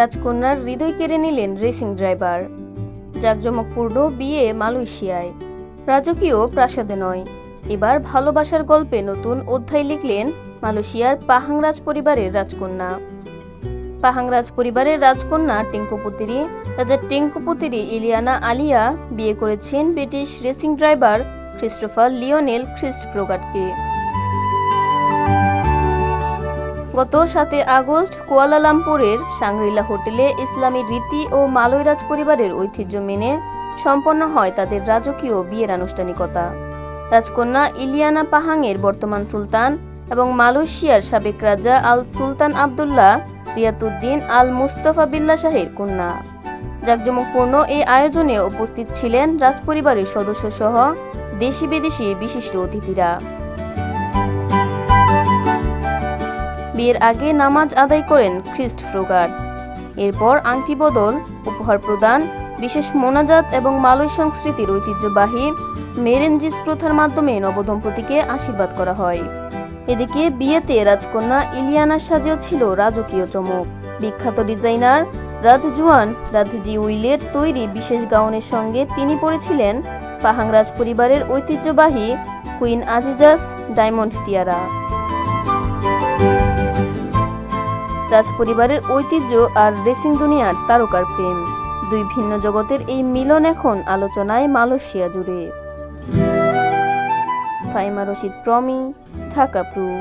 রাজকন্যার হৃদয় কেড়ে নিলেন রেসিং ড্রাইভার। জাঁকজমকপূর্ণ বিয়ে মালয়েশিয়ায়, রাজকীয় প্রাসাদে নয়। এবার ভালোবাসার গল্পে নতুন অধ্যায় লিখলেন মালয়েশিয়ার পাহাং রাজ পরিবারের রাজকন্যা। পাহাং রাজ পরিবারের রাজকন্যা টেংকো পুত্রী রাজা টেংকো পুত্রী ইলিয়ানা আলিয়া বিয়ে করেছেন British racing driver Christopher Lionel খ্রিস্টফ্রোগাটকে। গত 7 আগস্ট কুয়ালালামপুরের সাংগ্রিলা হোটেলে ইসলামী রীতি ও মালয় রাজ পরিবারের ঐতিহ্য মেনে সম্পন্ন হয় তাদের রাজকীয় বিয়ের আনুষ্ঠানিকতা। রাজকন্যা ইলিয়ানা পাহাংয়ের বর্তমান সুলতান এবং মালয়েশিয়ার সাবেক রাজা আল সুলতান আবদুল্লাহ রিয়াতুদ্দিন আল মুস্তফা বিল্লাহ শাহের কন্যা। জাঁকজমকপূর্ণ এই আয়োজনে উপস্থিত ছিলেন রাজপরিবারের সদস্য সহ দেশি বিদেশি বিশিষ্ট অতিথিরা। বিয়ের আগে নামাজ আদায় করেন খ্রিস্টফ্রোগাট। এরপর আংটি বদল, উপহার প্রদান, বিশেষ মোনাজাত এবং মালয় সংস্কৃতির ঐতিহ্যবাহী মেরেনজিস প্রথার মাধ্যমে নবদম্পতিকে আশীর্বাদ করা হয়। এদিকে বিয়েতে রাজকন্যা ইলিয়ানার সাজেও ছিল রাজকীয় চমক। বিখ্যাত ডিজাইনার রাধজুয়ান রাধজিউইলের তৈরি বিশেষ গাউনের সঙ্গে তিনি পরেছিলেন পাহাং রাজ পরিবারের ঐতিহ্যবাহী কুইন আজিজাস ডায়মন্ড টিয়ারা। রাজপরিবারের ঐতিহ্য আর রেসিং দুনিয়ার তারকার প্রেম, দুই ভিন্ন জগতের এই মিলন এখন আলোচনায় মালয়েশিয়া জুড়ে। ফাইমা রশিদ প্রমি, ঢাকা প্রুফ।